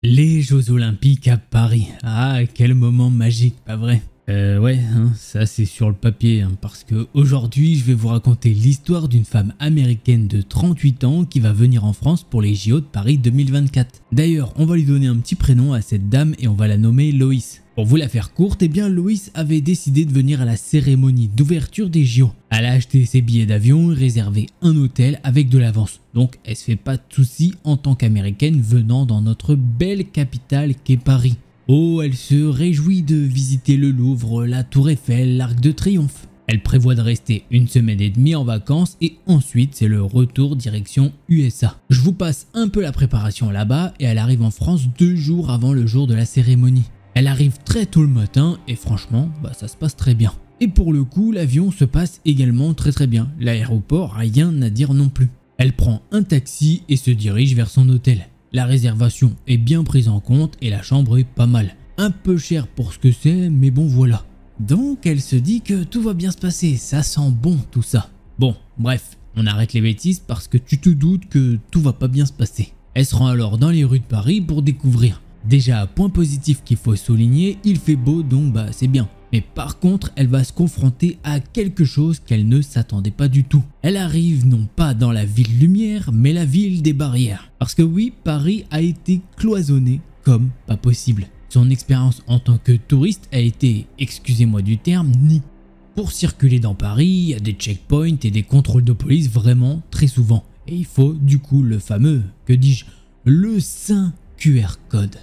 Les Jeux Olympiques à Paris. Ah, quel moment magique, pas vrai? Ouais, ça c'est sur le papier, parce que aujourd'hui je vais vous raconter l'histoire d'une femme américaine de 38 ans qui va venir en France pour les JO de Paris 2024. D'ailleurs, on va lui donner un petit prénom à cette dame et on va la nommer Loïs. Pour vous la faire courte, eh bien Loïs avait décidé de venir à la cérémonie d'ouverture des JO. Elle a acheté ses billets d'avion et réservé un hôtel avec de l'avance. Donc elle se fait pas de soucis en tant qu'américaine venant dans notre belle capitale qu'est Paris. Oh, elle se réjouit de visiter le Louvre, la Tour Eiffel, l'Arc de Triomphe. Elle prévoit de rester 1 semaine et demie en vacances et ensuite c'est le retour direction USA. Je vous passe un peu la préparation là-bas et elle arrive en France 2 jours avant le jour de la cérémonie. Elle arrive très tôt le matin et franchement, ça se passe très bien. Et pour le coup, l'avion se passe également très bien. L'aéroport, rien à dire non plus. Elle prend un taxi et se dirige vers son hôtel. La réservation est bien prise en compte et la chambre est pas mal. Un peu cher pour ce que c'est, mais bon voilà. Donc elle se dit que tout va bien se passer, ça sent bon tout ça. Bon, bref, on arrête les bêtises parce que tu te doutes que tout va pas bien se passer. Elle se rend alors dans les rues de Paris pour découvrir. Déjà, point positif qu'il faut souligner, il fait beau donc c'est bien. Mais par contre, elle va se confronter à quelque chose qu'elle ne s'attendait pas du tout. Elle arrive non pas dans la ville lumière, mais la ville des barrières. Parce que oui, Paris a été cloisonné comme pas possible. Son expérience en tant que touriste a été, excusez-moi du terme, ni. Pour circuler dans Paris, il y a des checkpoints et des contrôles de police vraiment très souvent. Et il faut du coup le fameux, que dis-je, le saint QR code.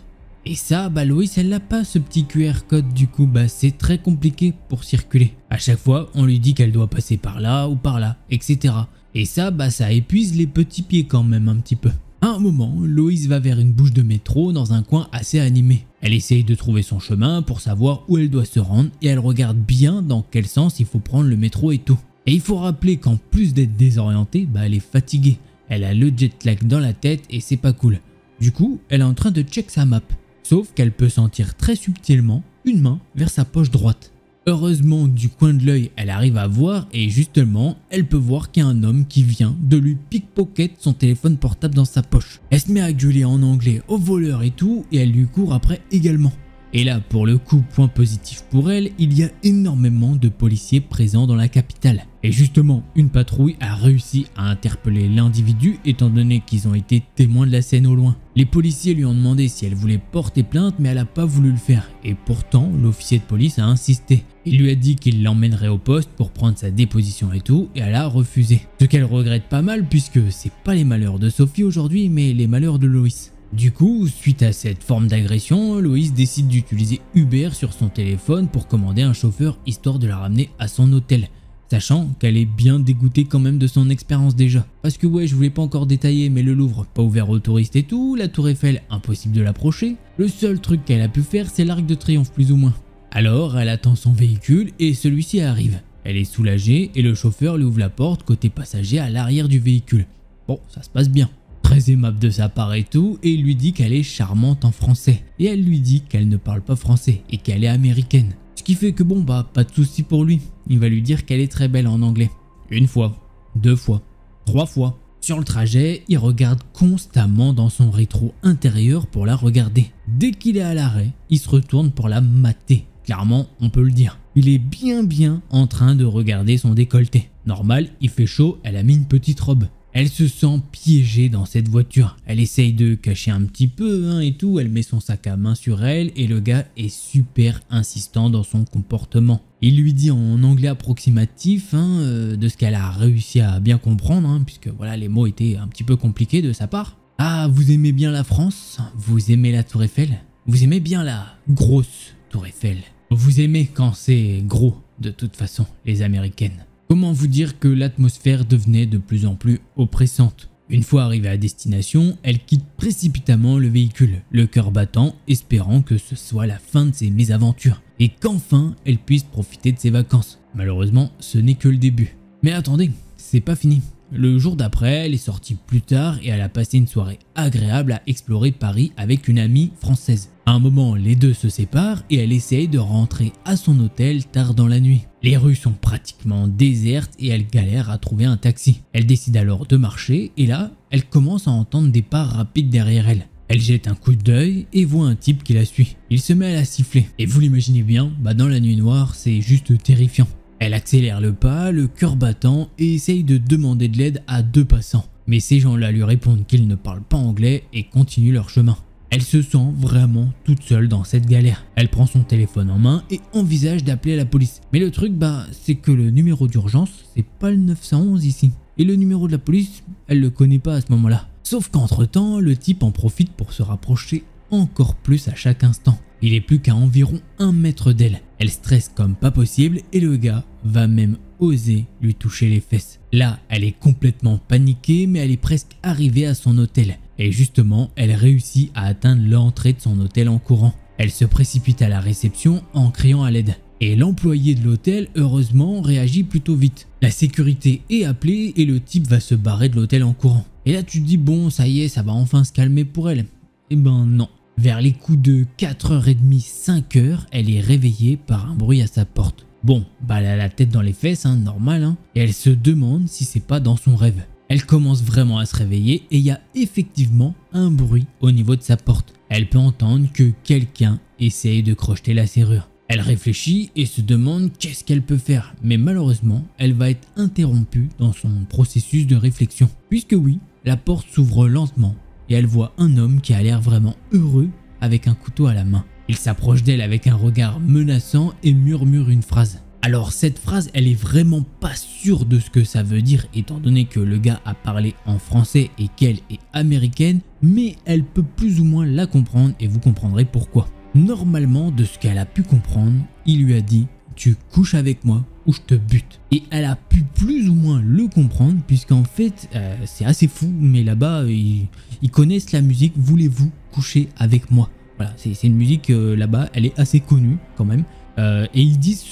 Et ça, Loïs, elle n'a pas ce petit QR code, du coup, c'est très compliqué pour circuler. À chaque fois, on lui dit qu'elle doit passer par là ou par là, etc. Et ça, ça épuise les petits pieds quand même un petit peu. À un moment, Loïs va vers une bouche de métro dans un coin assez animé. Elle essaye de trouver son chemin pour savoir où elle doit se rendre et elle regarde bien dans quel sens il faut prendre le métro et tout. Et il faut rappeler qu'en plus d'être désorientée, elle est fatiguée. Elle a le jet lag dans la tête et c'est pas cool. Du coup, elle est en train de check sa map. Sauf qu'elle peut sentir très subtilement une main vers sa poche droite. Heureusement, du coin de l'œil, elle arrive à voir et justement, elle peut voir qu'il y a un homme qui vient de lui pickpocket son téléphone portable dans sa poche. Elle se met à gueuler en anglais au voleur et tout et elle lui court après également. Et là, pour le coup, point positif pour elle, il y a énormément de policiers présents dans la capitale. Et justement, une patrouille a réussi à interpeller l'individu étant donné qu'ils ont été témoins de la scène au loin. Les policiers lui ont demandé si elle voulait porter plainte mais elle n'a pas voulu le faire. Et pourtant, l'officier de police a insisté. Il lui a dit qu'il l'emmènerait au poste pour prendre sa déposition et tout et elle a refusé. Ce qu'elle regrette pas mal puisque c'est pas les malheurs de Sophie aujourd'hui mais les malheurs de Loïs. Du coup, suite à cette forme d'agression, Loïs décide d'utiliser Uber sur son téléphone pour commander un chauffeur histoire de la ramener à son hôtel. Sachant qu'elle est bien dégoûtée quand même de son expérience déjà. Parce que ouais, je voulais pas encore détailler, mais le Louvre, pas ouvert aux touristes et tout, la Tour Eiffel, impossible de l'approcher. Le seul truc qu'elle a pu faire, c'est l'Arc de Triomphe plus ou moins. Alors, elle attend son véhicule et celui-ci arrive. Elle est soulagée et le chauffeur lui ouvre la porte côté passager à l'arrière du véhicule. Bon, ça se passe bien. Très aimable de sa part et tout, et il lui dit qu'elle est charmante en français. Et elle lui dit qu'elle ne parle pas français et qu'elle est américaine. Ce qui fait que pas de souci pour lui. Il va lui dire qu'elle est très belle en anglais. 1 fois, 2 fois, 3 fois. Sur le trajet, il regarde constamment dans son rétro intérieur pour la regarder. Dès qu'il est à l'arrêt, il se retourne pour la mater. Clairement, on peut le dire. Il est bien en train de regarder son décolleté. Normal, il fait chaud, elle a mis une petite robe. Elle se sent piégée dans cette voiture. Elle essaye de cacher un petit peu et tout. Elle met son sac à main sur elle et le gars est super insistant dans son comportement. Il lui dit en anglais approximatif de ce qu'elle a réussi à bien comprendre puisque voilà les mots étaient un petit peu compliqués de sa part. Ah, vous aimez bien la France? Vous aimez la Tour Eiffel? Vous aimez bien la grosse Tour Eiffel? Vous aimez quand c'est gros de toute façon les Américaines. Comment vous dire que l'atmosphère devenait de plus en plus oppressante. Une fois arrivée à destination, elle quitte précipitamment le véhicule, le cœur battant, espérant que ce soit la fin de ses mésaventures et qu'enfin elle puisse profiter de ses vacances. Malheureusement, ce n'est que le début. Mais attendez, c'est pas fini. Le jour d'après, elle est sortie plus tard et elle a passé une soirée agréable à explorer Paris avec une amie française. À un moment, les deux se séparent et elle essaye de rentrer à son hôtel tard dans la nuit. Les rues sont pratiquement désertes et elle galère à trouver un taxi. Elle décide alors de marcher et là, elle commence à entendre des pas rapides derrière elle. Elle jette un coup d'œil et voit un type qui la suit. Il se met à la siffler. Et vous l'imaginez bien, dans la nuit noire, c'est juste terrifiant. Elle accélère le pas, le cœur battant, et essaye de demander de l'aide à 2 passants. Mais ces gens-là lui répondent qu'ils ne parlent pas anglais et continuent leur chemin. Elle se sent vraiment toute seule dans cette galère. Elle prend son téléphone en main et envisage d'appeler la police. Mais le truc, c'est que le numéro d'urgence, c'est pas le 911 ici. Et le numéro de la police, elle le connaît pas à ce moment-là. Sauf qu'entre temps, le type en profite pour se rapprocher encore plus à chaque instant. Il est plus qu'à environ 1 mètre d'elle. Elle stresse comme pas possible et le gars va même oser lui toucher les fesses. Là, elle est complètement paniquée, mais elle est presque arrivée à son hôtel. Et justement, elle réussit à atteindre l'entrée de son hôtel en courant. Elle se précipite à la réception en criant à l'aide. Et l'employé de l'hôtel, heureusement, réagit plutôt vite. La sécurité est appelée et le type va se barrer de l'hôtel en courant. Et là tu te dis bon, ça y est, ça va enfin se calmer pour elle. Eh ben non. Vers les coups de 4h30, 5h, elle est réveillée par un bruit à sa porte. Bon, elle a la tête dans les fesses, normal, et elle se demande si c'est pas dans son rêve. Elle commence vraiment à se réveiller et il y a effectivement un bruit au niveau de sa porte. Elle peut entendre que quelqu'un essaye de crocheter la serrure. Elle réfléchit et se demande qu'est-ce qu'elle peut faire, mais malheureusement, elle va être interrompue dans son processus de réflexion. Puisque oui, la porte s'ouvre lentement et elle voit un homme qui a l'air vraiment heureux avec un couteau à la main. Il s'approche d'elle avec un regard menaçant et murmure une phrase. Alors cette phrase, elle est vraiment pas sûre de ce que ça veut dire étant donné que le gars a parlé en français et qu'elle est américaine, mais elle peut plus ou moins la comprendre et vous comprendrez pourquoi. Normalement, de ce qu'elle a pu comprendre, il lui a dit « tu couches avec moi ou je te bute ». Et elle a pu plus ou moins le comprendre puisqu'en fait, c'est assez fou, mais là-bas, ils connaissent la musique « Voulez-vous coucher avec moi ?» Voilà, c'est une musique là-bas, elle est assez connue quand même. Et ils disent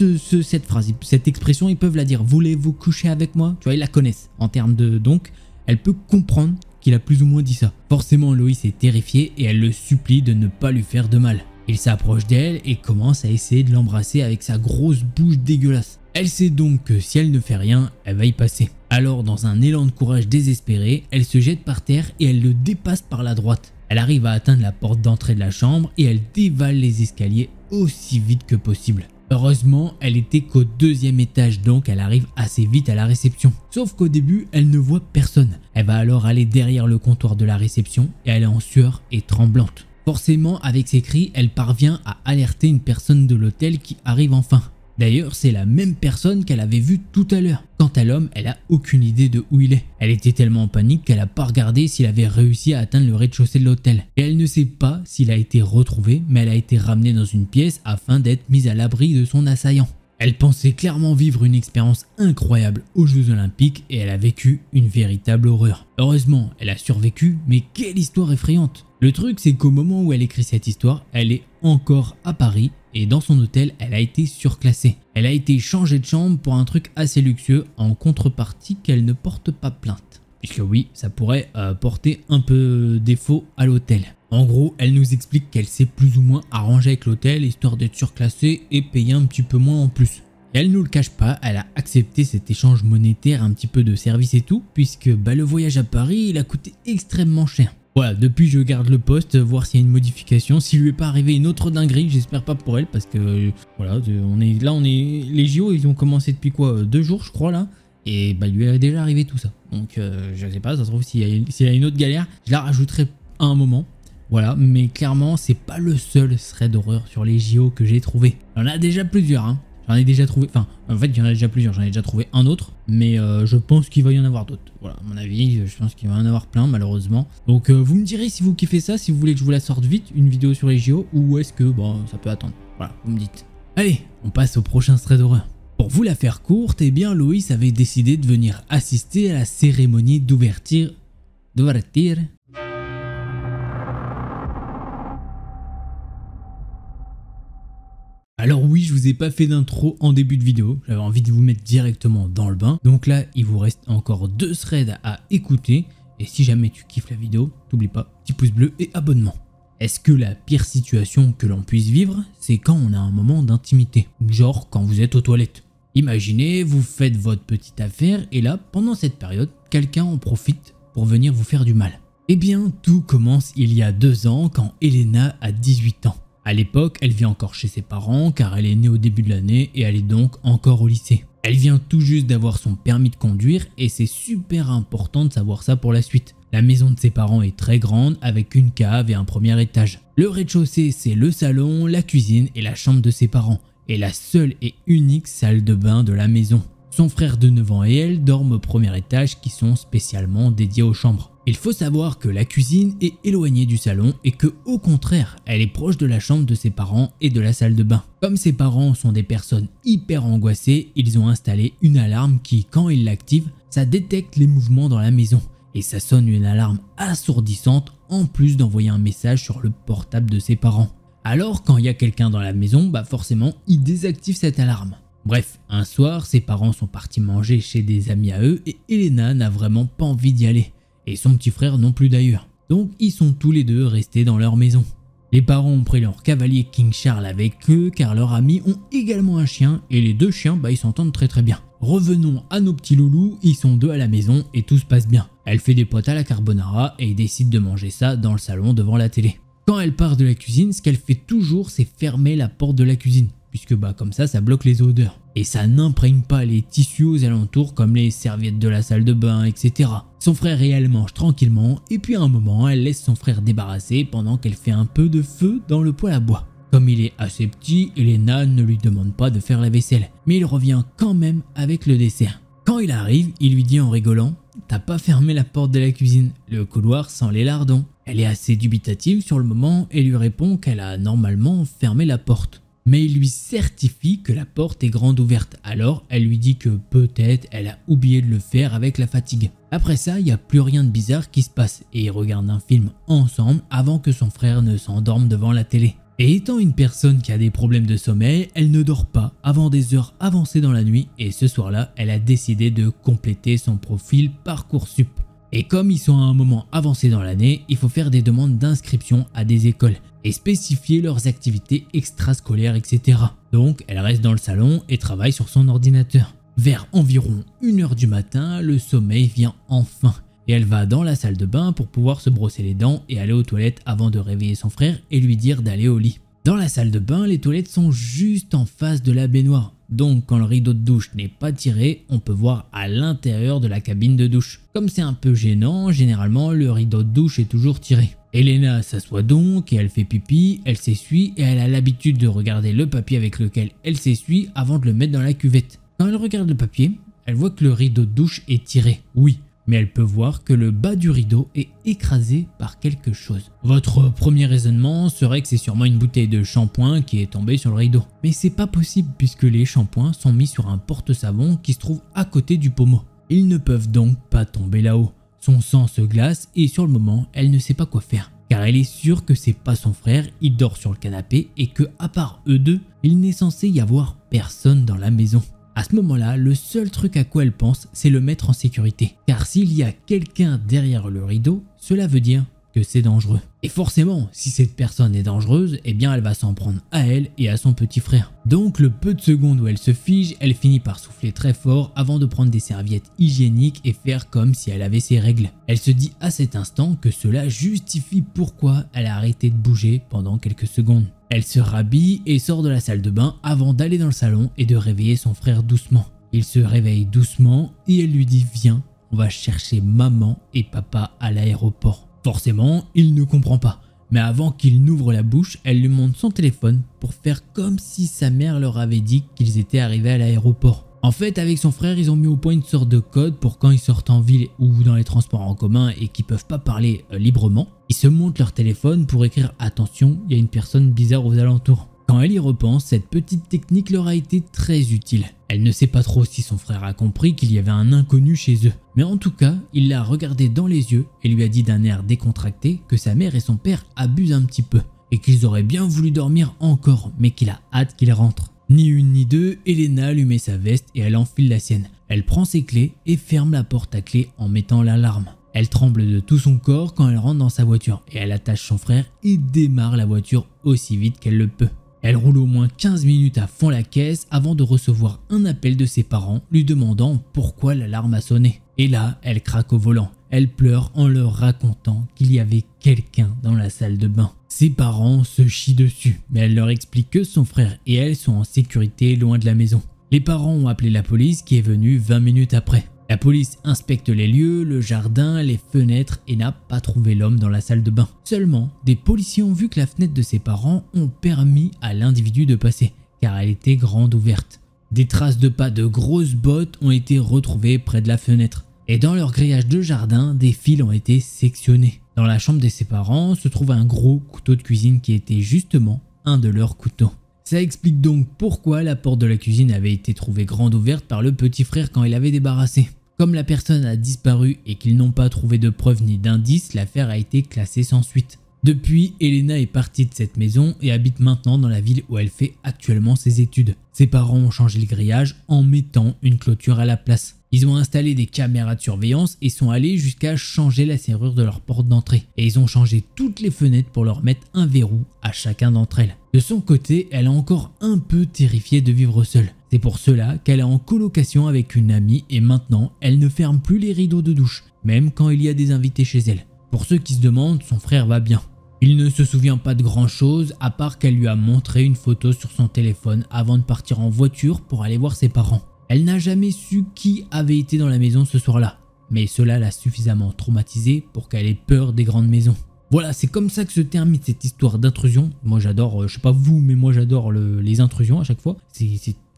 cette phrase, cette expression, ils peuvent la dire « Voulez-vous coucher avec moi ?» Tu vois, ils la connaissent en termes de... Donc, elle peut comprendre qu'il a plus ou moins dit ça. Forcément, Loïs est terrifiée et elle le supplie de ne pas lui faire de mal. Il s'approche d'elle et commence à essayer de l'embrasser avec sa grosse bouche dégueulasse. Elle sait donc que si elle ne fait rien, elle va y passer. Alors, dans un élan de courage désespéré, elle se jette par terre et elle le dépasse par la droite. Elle arrive à atteindre la porte d'entrée de la chambre et elle dévale les escaliers aussi vite que possible. Heureusement, elle était qu'au 2e étage, donc elle arrive assez vite à la réception. Sauf qu'au début, elle ne voit personne. Elle va alors aller derrière le comptoir de la réception et elle est en sueur et tremblante. Forcément, avec ses cris, elle parvient à alerter une personne de l'hôtel qui arrive enfin. D'ailleurs, c'est la même personne qu'elle avait vue tout à l'heure. Quant à l'homme, elle a aucune idée de où il est. Elle était tellement en panique qu'elle n'a pas regardé s'il avait réussi à atteindre le rez-de-chaussée de l'hôtel. Et elle ne sait pas s'il a été retrouvé, mais elle a été ramenée dans une pièce afin d'être mise à l'abri de son assaillant. Elle pensait clairement vivre une expérience incroyable aux Jeux Olympiques et elle a vécu une véritable horreur. Heureusement, elle a survécu, mais quelle histoire effrayante! Le truc, c'est qu'au moment où elle écrit cette histoire, elle est encore à Paris et dans son hôtel, elle a été surclassée. Elle a été changée de chambre pour un truc assez luxueux en contrepartie qu'elle ne porte pas plainte. Puisque oui, ça pourrait porter un peu défaut à l'hôtel. En gros, elle nous explique qu'elle s'est plus ou moins arrangée avec l'hôtel histoire d'être surclassée et payer un petit peu moins en plus. Et elle nous le cache pas, elle a accepté cet échange monétaire, un petit peu de service et tout, puisque le voyage à Paris, il a coûté extrêmement cher. Voilà, depuis je garde le poste, voir s'il y a une modification, s'il lui est pas arrivé une autre dinguerie, j'espère pas pour elle, parce que voilà, les JO, ils ont commencé depuis quoi, 2 jours je crois là, et il lui est déjà arrivé tout ça. Donc je sais pas, ça se trouve s'il y a une autre galère, je la rajouterai à un moment. Voilà, mais clairement, c'est pas le seul thread d'horreur sur les JO que j'ai trouvé. Il y en a déjà plusieurs, J'en ai déjà trouvé, en fait, il y en a déjà plusieurs. J'en ai déjà trouvé un autre, mais je pense qu'il va y en avoir d'autres. Voilà, à mon avis, je pense qu'il va y en avoir plein, malheureusement. Donc, vous me direz si vous kiffez ça, si vous voulez que je vous la sorte vite, une vidéo sur les JO, ou est-ce que, ça peut attendre. Voilà, vous me dites. Allez, on passe au prochain thread d'horreur. Pour vous la faire courte, eh bien, Loïs avait décidé de venir assister à la cérémonie d'ouverture. Alors oui, je vous ai pas fait d'intro en début de vidéo, j'avais envie de vous mettre directement dans le bain. Donc là, il vous reste encore 2 threads à écouter. Et si jamais tu kiffes la vidéo, n'oublie pas, petit pouce bleu et abonnement. Est-ce que la pire situation que l'on puisse vivre, c'est quand on a un moment d'intimité? Genre quand vous êtes aux toilettes. Imaginez, vous faites votre petite affaire et là, pendant cette période, quelqu'un en profite pour venir vous faire du mal. Eh bien, tout commence il y a 2 ans quand Elena a 18 ans. À l'époque, elle vit encore chez ses parents car elle est née au début de l'année et elle est donc encore au lycée. Elle vient tout juste d'avoir son permis de conduire et c'est super important de savoir ça pour la suite. La maison de ses parents est très grande avec une cave et un premier étage. Le rez-de-chaussée, c'est le salon, la cuisine et la chambre de ses parents. Et la seule et unique salle de bain de la maison. Son frère de 9 ans et elle dorment au premier étage qui sont spécialement dédiés aux chambres. Il faut savoir que la cuisine est éloignée du salon et que au contraire, elle est proche de la chambre de ses parents et de la salle de bain. Comme ses parents sont des personnes hyper angoissées, ils ont installé une alarme qui, quand ils l'activent, ça détecte les mouvements dans la maison. Et ça sonne une alarme assourdissante en plus d'envoyer un message sur le portable de ses parents. Alors quand il y a quelqu'un dans la maison, forcément il désactive cette alarme. Bref, un soir, ses parents sont partis manger chez des amis à eux et Elena n'a vraiment pas envie d'y aller. Et son petit frère non plus d'ailleurs. Donc ils sont tous les deux restés dans leur maison. Les parents ont pris leur cavalier King Charles avec eux car leurs amis ont également un chien et les 2 chiens ils s'entendent très bien. Revenons à nos petits loulous, ils sont 2 à la maison et tout se passe bien. Elle fait des pâtes à la carbonara et ils décident de manger ça dans le salon devant la télé. Quand elle part de la cuisine, ce qu'elle fait toujours c'est fermer la porte de la cuisine. Puisque comme ça bloque les odeurs. Et ça n'imprègne pas les tissus aux alentours comme les serviettes de la salle de bain, etc. Son frère et elle mangent tranquillement et puis à un moment elle laisse son frère débarrasser pendant qu'elle fait un peu de feu dans le poêle à bois. Comme il est assez petit, Elena ne lui demande pas de faire la vaisselle, mais il revient quand même avec le dessert. Quand il arrive, il lui dit en rigolant « T'as pas fermé la porte de la cuisine, le couloir sent les lardons ». Elle est assez dubitative sur le moment et lui répond qu'elle a normalement fermé la porte. Mais il lui certifie que la porte est grande ouverte, alors elle lui dit que peut-être elle a oublié de le faire avec la fatigue. Après ça, il n'y a plus rien de bizarre qui se passe et ils regardent un film ensemble avant que son frère ne s'endorme devant la télé. Et étant une personne qui a des problèmes de sommeil, elle ne dort pas avant des heures avancées dans la nuit et ce soir-là, elle a décidé de compléter son profil Parcoursup. Et comme ils sont à un moment avancé dans l'année, il faut faire des demandes d'inscription à des écoles et spécifier leurs activités extrascolaires, etc. Donc elle reste dans le salon et travaille sur son ordinateur. Vers environ 1h du matin, le sommeil vient enfin et elle va dans la salle de bain pour pouvoir se brosser les dents et aller aux toilettes avant de réveiller son frère et lui dire d'aller au lit. Dans la salle de bain, les toilettes sont juste en face de la baignoire. Donc quand le rideau de douche n'est pas tiré, on peut voir à l'intérieur de la cabine de douche. Comme c'est un peu gênant, généralement le rideau de douche est toujours tiré. Elena s'assoit donc et elle fait pipi, elle s'essuie et elle a l'habitude de regarder le papier avec lequel elle s'essuie avant de le mettre dans la cuvette. Quand elle regarde le papier, elle voit que le rideau de douche est tiré. Oui, mais elle peut voir que le bas du rideau est écrasé par quelque chose. Votre premier raisonnement serait que c'est sûrement une bouteille de shampoing qui est tombée sur le rideau. Mais c'est pas possible puisque les shampoings sont mis sur un porte-savon qui se trouve à côté du pommeau. Ils ne peuvent donc pas tomber là-haut. Son sang se glace et sur le moment, elle ne sait pas quoi faire. Car elle est sûre que c'est pas son frère, il dort sur le canapé et que à part eux deux, il n'est censé y avoir personne dans la maison. À ce moment-là, le seul truc à quoi elle pense, c'est le mettre en sécurité. Car s'il y a quelqu'un derrière le rideau, cela veut dire que c'est dangereux. Et forcément, si cette personne est dangereuse, eh bien elle va s'en prendre à elle et à son petit frère. Donc le peu de secondes où elle se fige, elle finit par souffler très fort avant de prendre des serviettes hygiéniques et faire comme si elle avait ses règles. Elle se dit à cet instant que cela justifie pourquoi elle a arrêté de bouger pendant quelques secondes. Elle se rhabille et sort de la salle de bain avant d'aller dans le salon et de réveiller son frère doucement. Il se réveille doucement et elle lui dit « Viens, on va chercher maman et papa à l'aéroport ». Forcément, il ne comprend pas. Mais avant qu'il n'ouvre la bouche, elle lui montre son téléphone pour faire comme si sa mère leur avait dit qu'ils étaient arrivés à l'aéroport. En fait, avec son frère, ils ont mis au point une sorte de code pour quand ils sortent en ville ou dans les transports en commun et qu'ils peuvent pas parler librement. Ils se montrent leur téléphone pour écrire « Attention, il y a une personne bizarre aux alentours ». Quand elle y repense, cette petite technique leur a été très utile. Elle ne sait pas trop si son frère a compris qu'il y avait un inconnu chez eux. Mais en tout cas, il l'a regardé dans les yeux et lui a dit d'un air décontracté que sa mère et son père abusent un petit peu. Et qu'ils auraient bien voulu dormir encore, mais qu'il a hâte qu'ils rentrent. Ni une ni deux, Elena lui met sa veste et elle enfile la sienne. Elle prend ses clés et ferme la porte à clé en mettant l'alarme. Elle tremble de tout son corps quand elle rentre dans sa voiture et elle attache son frère et démarre la voiture aussi vite qu'elle le peut. Elle roule au moins 15 minutes à fond la caisse avant de recevoir un appel de ses parents lui demandant pourquoi l'alarme a sonné. Et là, elle craque au volant. Elle pleure en leur racontant qu'il y avait quelqu'un dans la salle de bain. Ses parents se chient dessus, mais elle leur explique que son frère et elle sont en sécurité loin de la maison. Les parents ont appelé la police qui est venue 20 minutes après. La police inspecte les lieux, le jardin, les fenêtres et n'a pas trouvé l'homme dans la salle de bain. Seulement, des policiers ont vu que la fenêtre de ses parents ont permis à l'individu de passer, car elle était grande ouverte. Des traces de pas de grosses bottes ont été retrouvées près de la fenêtre. Et dans leur grillage de jardin, des fils ont été sectionnés. Dans la chambre de ses parents se trouve un gros couteau de cuisine qui était justement un de leurs couteaux. Ça explique donc pourquoi la porte de la cuisine avait été trouvée grande ouverte par le petit frère quand il avait débarrassé. Comme la personne a disparu et qu'ils n'ont pas trouvé de preuves ni d'indices, l'affaire a été classée sans suite. Depuis, Elena est partie de cette maison et habite maintenant dans la ville où elle fait actuellement ses études. Ses parents ont changé le grillage en mettant une clôture à la place. Ils ont installé des caméras de surveillance et sont allés jusqu'à changer la serrure de leur porte d'entrée. Et ils ont changé toutes les fenêtres pour leur mettre un verrou à chacun d'entre elles. De son côté, elle est encore un peu terrifiée de vivre seule. C'est pour cela qu'elle est en colocation avec une amie et maintenant, elle ne ferme plus les rideaux de douche, même quand il y a des invités chez elle. Pour ceux qui se demandent, son frère va bien. Il ne se souvient pas de grand chose à part qu'elle lui a montré une photo sur son téléphone avant de partir en voiture pour aller voir ses parents. Elle n'a jamais su qui avait été dans la maison ce soir-là, mais cela l'a suffisamment traumatisée pour qu'elle ait peur des grandes maisons. Voilà, c'est comme ça que se termine cette histoire d'intrusion. Moi j'adore, je sais pas vous, mais moi j'adore les intrusions à chaque fois.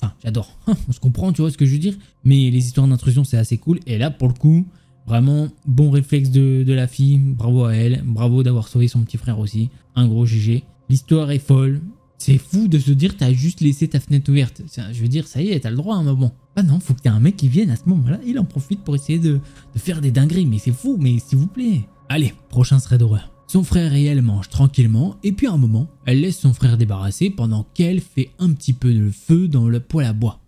Enfin, j'adore, on se comprend, tu vois ce que je veux dire. Mais les histoires d'intrusion c'est assez cool, et là pour le coup, vraiment bon réflexe de la fille, bravo à elle, bravo d'avoir sauvé son petit frère aussi, un gros GG. L'histoire est folle. C'est fou de se dire t'as juste laissé ta fenêtre ouverte. Je veux dire, ça y est, t'as le droit, hein, mais bon. Ah non, faut que t'aies un mec qui vienne à ce moment-là, il en profite pour essayer de faire des dingueries. Mais c'est fou, mais s'il vous plaît. Allez, prochain thread d'horreur. Son frère et elle mangent tranquillement, et puis à un moment, elle laisse son frère débarrasser pendant qu'elle fait un petit peu de feu dans le poêle à bois.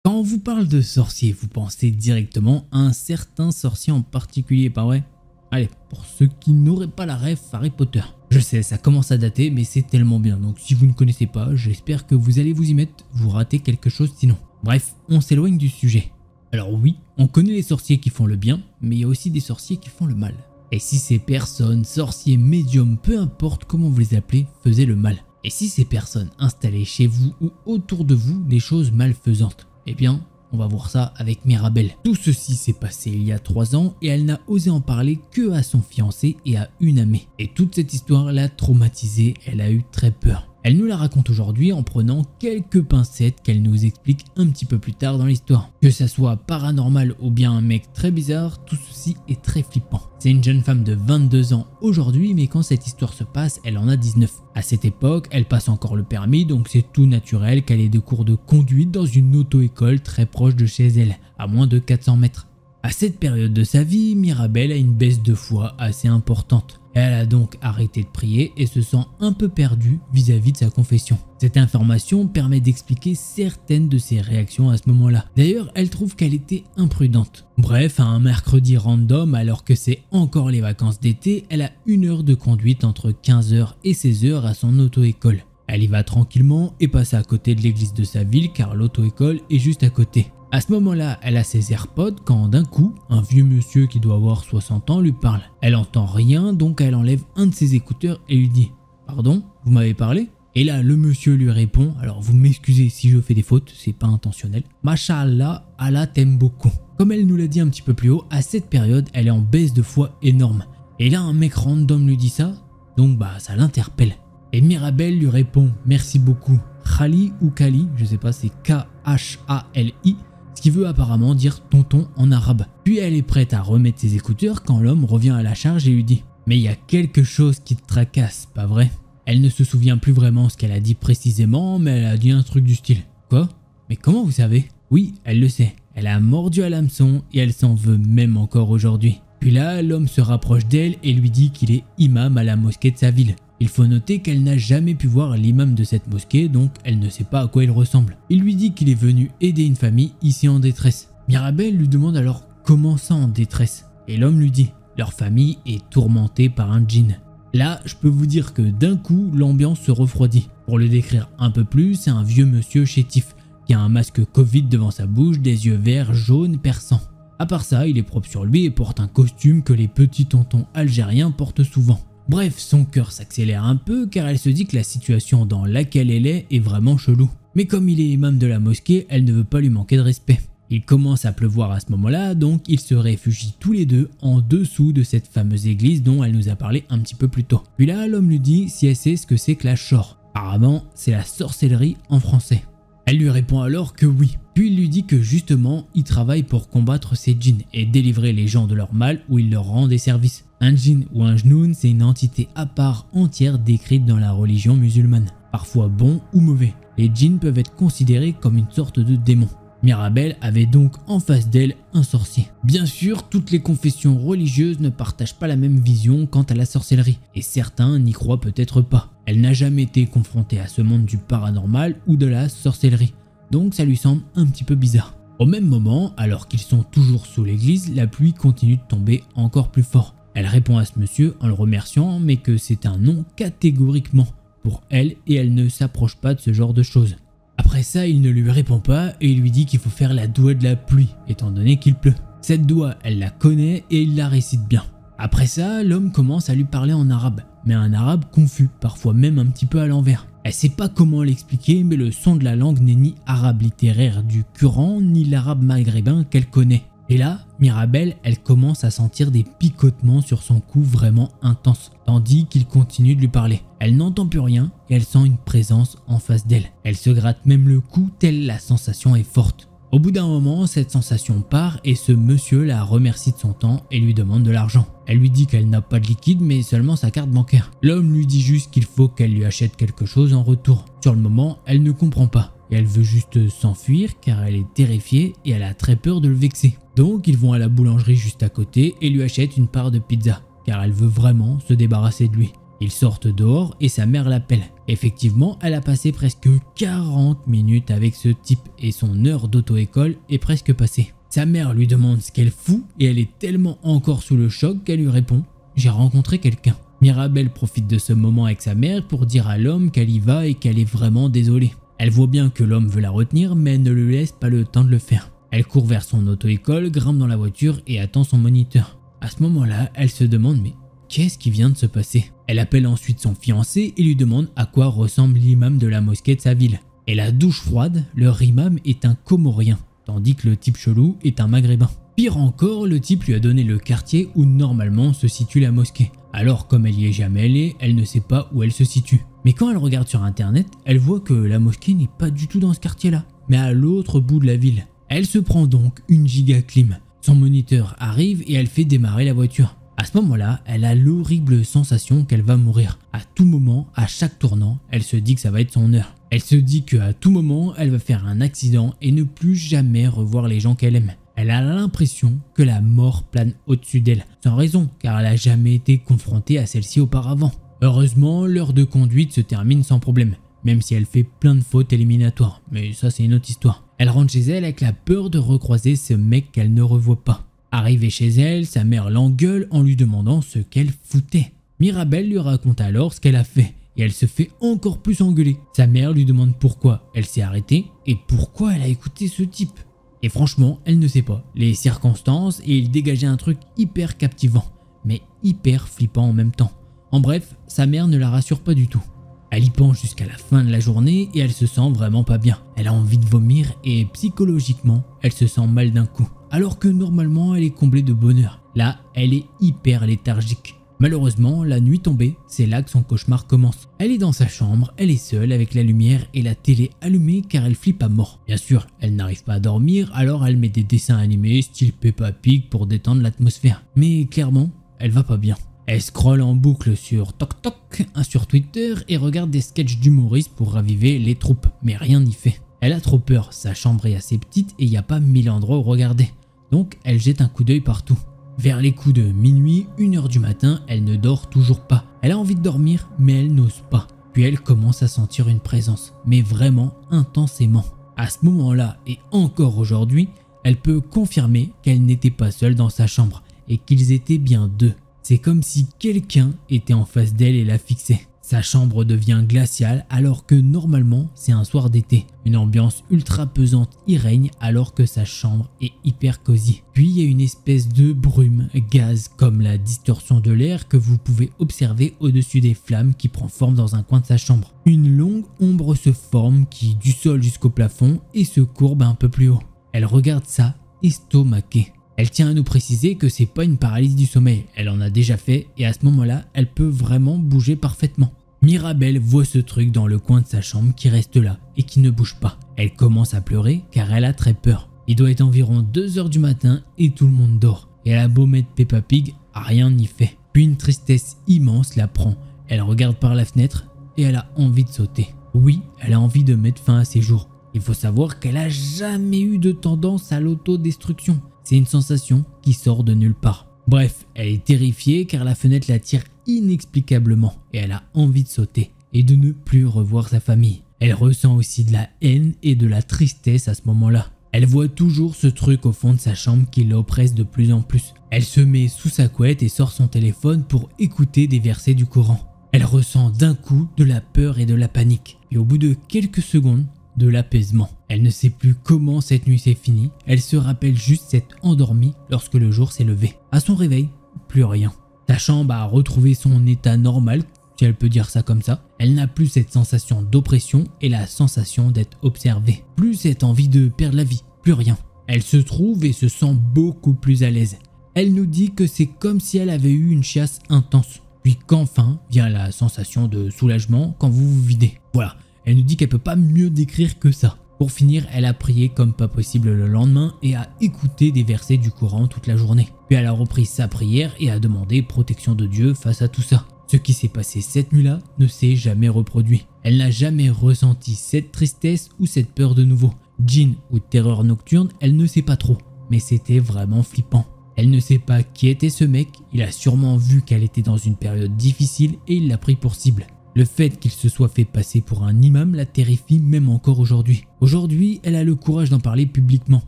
Quand on vous parle de sorcier, vous pensez directement à un certain sorcier en particulier, pas vrai? Allez, pour ceux qui n'auraient pas la ref, Harry Potter. Je sais, ça commence à dater, mais c'est tellement bien, donc si vous ne connaissez pas, j'espère que vous allez vous y mettre, vous ratez quelque chose sinon. Bref, on s'éloigne du sujet. Alors oui, on connaît les sorciers qui font le bien, mais il y a aussi des sorciers qui font le mal. Et si ces personnes, sorciers, médiums, peu importe comment vous les appelez, faisaient le mal? Et si ces personnes installaient chez vous ou autour de vous des choses malfaisantes? Eh bien, on va voir ça avec Mirabelle. Tout ceci s'est passé il y a 3 ans et elle n'a osé en parler que à son fiancé et à une amie. Et toute cette histoire l'a traumatisée, elle a eu très peur. Elle nous la raconte aujourd'hui en prenant quelques pincettes qu'elle nous explique un petit peu plus tard dans l'histoire. Que ça soit paranormal ou bien un mec très bizarre, tout ceci est très flippant. C'est une jeune femme de 22 ans aujourd'hui, mais quand cette histoire se passe, elle en a 19. À cette époque, elle passe encore le permis, donc c'est tout naturel qu'elle ait des cours de conduite dans une auto-école très proche de chez elle, à moins de 400 mètres. À cette période de sa vie, Mirabelle a une baisse de foi assez importante. Elle a donc arrêté de prier et se sent un peu perdue vis-à-vis de sa confession. Cette information permet d'expliquer certaines de ses réactions à ce moment-là. D'ailleurs, elle trouve qu'elle était imprudente. Bref, à un mercredi random, alors que c'est encore les vacances d'été, elle a 1 heure de conduite entre 15h et 16h à son auto-école. Elle y va tranquillement et passe à côté de l'église de sa ville car l'auto-école est juste à côté. À ce moment-là, elle a ses AirPods quand d'un coup, un vieux monsieur qui doit avoir 60 ans lui parle. Elle entend rien, donc elle enlève un de ses écouteurs et lui dit « Pardon, vous m'avez parlé ?» Et là, le monsieur lui répond « Alors vous m'excusez si je fais des fautes, c'est pas intentionnel. Masha'Allah, Allah t'aime beaucoup. » Comme elle nous l'a dit un petit peu plus haut, à cette période, elle est en baisse de foi énorme. Et là, un mec random lui dit ça, donc ça l'interpelle. Et Mirabelle lui répond « Merci beaucoup. Khali ou Kali, je sais pas, c'est K-H-A-L-I. » Ce qui veut apparemment dire tonton en arabe. Puis elle est prête à remettre ses écouteurs quand l'homme revient à la charge et lui dit « Mais il y a quelque chose qui te tracasse, pas vrai ?» Elle ne se souvient plus vraiment ce qu'elle a dit précisément, mais elle a dit un truc du style « Quoi? Mais comment vous savez ?» Oui, elle le sait. Elle a mordu à l'hameçon et elle s'en veut même encore aujourd'hui. Puis là, l'homme se rapproche d'elle et lui dit qu'il est imam à la mosquée de sa ville. Il faut noter qu'elle n'a jamais pu voir l'imam de cette mosquée, donc elle ne sait pas à quoi il ressemble. Il lui dit qu'il est venu aider une famille ici en détresse. Mirabelle lui demande alors comment ça en détresse, et l'homme lui dit Leur famille est tourmentée par un djinn. Là, je peux vous dire que d'un coup, l'ambiance se refroidit. Pour le décrire un peu plus, c'est un vieux monsieur chétif qui a un masque Covid devant sa bouche, des yeux verts, jaunes, perçants. À part ça, il est propre sur lui et porte un costume que les petits tontons algériens portent souvent. Bref, son cœur s'accélère un peu car elle se dit que la situation dans laquelle elle est vraiment chelou. Mais comme il est imam de la mosquée, elle ne veut pas lui manquer de respect. Il commence à pleuvoir à ce moment-là, donc ils se réfugient tous les deux en dessous de cette fameuse église dont elle nous a parlé un petit peu plus tôt. Puis là, l'homme lui dit si elle sait ce que c'est que la shor. Apparemment, c'est la sorcellerie en français. Elle lui répond alors que oui. Puis il lui dit que justement, il travaille pour combattre ces djinns et délivrer les gens de leur mal où il leur rend des services. Un djinn ou un jnoun, c'est une entité à part entière décrite dans la religion musulmane. Parfois bon ou mauvais. Les djinns peuvent être considérés comme une sorte de démon. Mirabel avait donc en face d'elle un sorcier. Bien sûr, toutes les confessions religieuses ne partagent pas la même vision quant à la sorcellerie, et certains n'y croient peut-être pas. Elle n'a jamais été confrontée à ce monde du paranormal ou de la sorcellerie, donc ça lui semble un petit peu bizarre. Au même moment, alors qu'ils sont toujours sous l'église, la pluie continue de tomber encore plus fort. Elle répond à ce monsieur en le remerciant, mais que c'est un non catégoriquement pour elle et elle ne s'approche pas de ce genre de choses. Après ça, il ne lui répond pas et il lui dit qu'il faut faire la doua de la pluie, étant donné qu'il pleut. Cette doua, elle la connaît et il la récite bien. Après ça, l'homme commence à lui parler en arabe, mais un arabe confus, parfois même un petit peu à l'envers. Elle sait pas comment l'expliquer, mais le son de la langue n'est ni arabe littéraire du Coran, ni l'arabe maghrébin qu'elle connaît. Et là, Mirabel, elle commence à sentir des picotements sur son cou vraiment intenses, tandis qu'il continue de lui parler. Elle n'entend plus rien et elle sent une présence en face d'elle. Elle se gratte même le cou telle la sensation est forte. Au bout d'un moment, cette sensation part et ce monsieur la remercie de son temps et lui demande de l'argent. Elle lui dit qu'elle n'a pas de liquide mais seulement sa carte bancaire. L'homme lui dit juste qu'il faut qu'elle lui achète quelque chose en retour. Sur le moment, elle ne comprend pas. Et elle veut juste s'enfuir car elle est terrifiée et elle a très peur de le vexer. Donc ils vont à la boulangerie juste à côté et lui achètent une part de pizza car elle veut vraiment se débarrasser de lui. Ils sortent dehors et sa mère l'appelle. Effectivement, elle a passé presque 40 minutes avec ce type et son heure d'auto-école est presque passée. Sa mère lui demande ce qu'elle fout et elle est tellement encore sous le choc qu'elle lui répond « J'ai rencontré quelqu'un ». Mirabel profite de ce moment avec sa mère pour dire à l'homme qu'elle y va et qu'elle est vraiment désolée. Elle voit bien que l'homme veut la retenir mais elle ne lui laisse pas le temps de le faire. Elle court vers son auto-école, grimpe dans la voiture et attend son moniteur. À ce moment-là, elle se demande mais qu'est-ce qui vient de se passer? Elle appelle ensuite son fiancé et lui demande à quoi ressemble l'imam de la mosquée de sa ville. Et la douche froide, leur imam est un Comorien, tandis que le type chelou est un Maghrébin. Pire encore, le type lui a donné le quartier où normalement se situe la mosquée. Alors comme elle y est jamais allée, elle ne sait pas où elle se situe. Mais quand elle regarde sur internet, elle voit que la mosquée n'est pas du tout dans ce quartier-là, mais à l'autre bout de la ville. Elle se prend donc une giga clim. Son moniteur arrive et elle fait démarrer la voiture. À ce moment-là, elle a l'horrible sensation qu'elle va mourir. À tout moment, à chaque tournant, elle se dit que ça va être son heure. Elle se dit qu'à tout moment, elle va faire un accident et ne plus jamais revoir les gens qu'elle aime. Elle a l'impression que la mort plane au-dessus d'elle, sans raison, car elle n'a jamais été confrontée à celle-ci auparavant. Heureusement, l'heure de conduite se termine sans problème, même si elle fait plein de fautes éliminatoires, mais ça c'est une autre histoire. Elle rentre chez elle avec la peur de recroiser ce mec qu'elle ne revoit pas. Arrivée chez elle, sa mère l'engueule en lui demandant ce qu'elle foutait. Mirabel lui raconte alors ce qu'elle a fait et elle se fait encore plus engueuler. Sa mère lui demande pourquoi elle s'est arrêtée et pourquoi elle a écouté ce type. Et franchement, elle ne sait pas les circonstances et il dégageait un truc hyper captivant, mais hyper flippant en même temps. En bref, sa mère ne la rassure pas du tout. Elle y pense jusqu'à la fin de la journée et elle se sent vraiment pas bien. Elle a envie de vomir et psychologiquement, elle se sent mal d'un coup. Alors que normalement, elle est comblée de bonheur. Là, elle est hyper léthargique. Malheureusement, la nuit tombée, c'est là que son cauchemar commence. Elle est dans sa chambre, elle est seule avec la lumière et la télé allumée car elle flippe à mort. Bien sûr, elle n'arrive pas à dormir, alors elle met des dessins animés style Peppa Pig pour détendre l'atmosphère. Mais clairement, elle va pas bien. Elle scrolle en boucle sur TokTok, sur Twitter et regarde des sketchs d'humoristes pour raviver les troupes, mais rien n'y fait. Elle a trop peur, sa chambre est assez petite et il n'y a pas 1000 endroits où regarder. Donc elle jette un coup d'œil partout. Vers les coups de minuit, 1h du matin, elle ne dort toujours pas. Elle a envie de dormir, mais elle n'ose pas. Puis elle commence à sentir une présence, mais vraiment intensément. À ce moment-là, et encore aujourd'hui, elle peut confirmer qu'elle n'était pas seule dans sa chambre. et qu'ils étaient bien deux. C'est comme si quelqu'un était en face d'elle et la fixait. Sa chambre devient glaciale alors que normalement c'est un soir d'été. Une ambiance ultra pesante y règne alors que sa chambre est hyper cosy. Puis il y a une espèce de brume, gaz comme la distorsion de l'air que vous pouvez observer au-dessus des flammes qui prend forme dans un coin de sa chambre. Une longue ombre se forme qui du sol jusqu'au plafond et se courbe un peu plus haut. Elle regarde ça estomaquée. Elle tient à nous préciser que c'est pas une paralysie du sommeil, elle en a déjà fait et à ce moment-là, elle peut vraiment bouger parfaitement. Mirabel voit ce truc dans le coin de sa chambre qui reste là et qui ne bouge pas. Elle commence à pleurer car elle a très peur. Il doit être environ 2 h du matin et tout le monde dort. Et elle a beau mettre Peppa Pig, rien n'y fait. Puis une tristesse immense la prend. Elle regarde par la fenêtre et elle a envie de sauter. Oui, elle a envie de mettre fin à ses jours. Il faut savoir qu'elle a jamais eu de tendance à l'autodestruction. C'est une sensation qui sort de nulle part. Bref, elle est terrifiée car la fenêtre l'attire inexplicablement et elle a envie de sauter et de ne plus revoir sa famille. Elle ressent aussi de la haine et de la tristesse à ce moment-là. Elle voit toujours ce truc au fond de sa chambre qui l'oppresse de plus en plus. Elle se met sous sa couette et sort son téléphone pour écouter des versets du Coran. Elle ressent d'un coup de la peur et de la panique. Et au bout de quelques secondes, de l'apaisement. Elle ne sait plus comment cette nuit s'est finie, elle se rappelle juste s'être endormie lorsque le jour s'est levé. À son réveil, plus rien. Sa chambre a retrouvé son état normal, si elle peut dire ça comme ça. Elle n'a plus cette sensation d'oppression et la sensation d'être observée. Plus cette envie de perdre la vie, plus rien. Elle se trouve et se sent beaucoup plus à l'aise. Elle nous dit que c'est comme si elle avait eu une chiasse intense. Puis qu'enfin vient la sensation de soulagement quand vous vous videz. Voilà. Elle nous dit qu'elle peut pas mieux décrire que ça. Pour finir, elle a prié comme pas possible le lendemain et a écouté des versets du Coran toute la journée. Puis elle a repris sa prière et a demandé protection de Dieu face à tout ça. Ce qui s'est passé cette nuit-là ne s'est jamais reproduit. Elle n'a jamais ressenti cette tristesse ou cette peur de nouveau. Djinn ou terreur nocturne, elle ne sait pas trop. Mais c'était vraiment flippant. Elle ne sait pas qui était ce mec, il a sûrement vu qu'elle était dans une période difficile et il l'a pris pour cible. Le fait qu'il se soit fait passer pour un imam la terrifie même encore aujourd'hui. Aujourd'hui, elle a le courage d'en parler publiquement.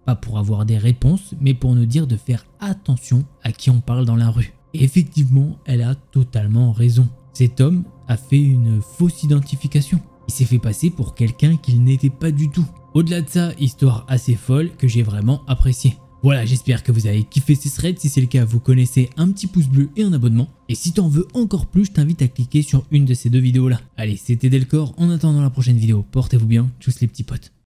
Pas pour avoir des réponses, mais pour nous dire de faire attention à qui on parle dans la rue. Et effectivement, elle a totalement raison. Cet homme a fait une fausse identification. Il s'est fait passer pour quelqu'un qu'il n'était pas du tout. Au-delà de ça, histoire assez folle que j'ai vraiment appréciée. Voilà, j'espère que vous avez kiffé ces threads. Si c'est le cas, vous connaissez un petit pouce bleu et un abonnement. Et si t'en veux encore plus, je t'invite à cliquer sur une de ces deux vidéos là. Allez, c'était Delcor. En attendant la prochaine vidéo, portez-vous bien. Tchuss les petits potes.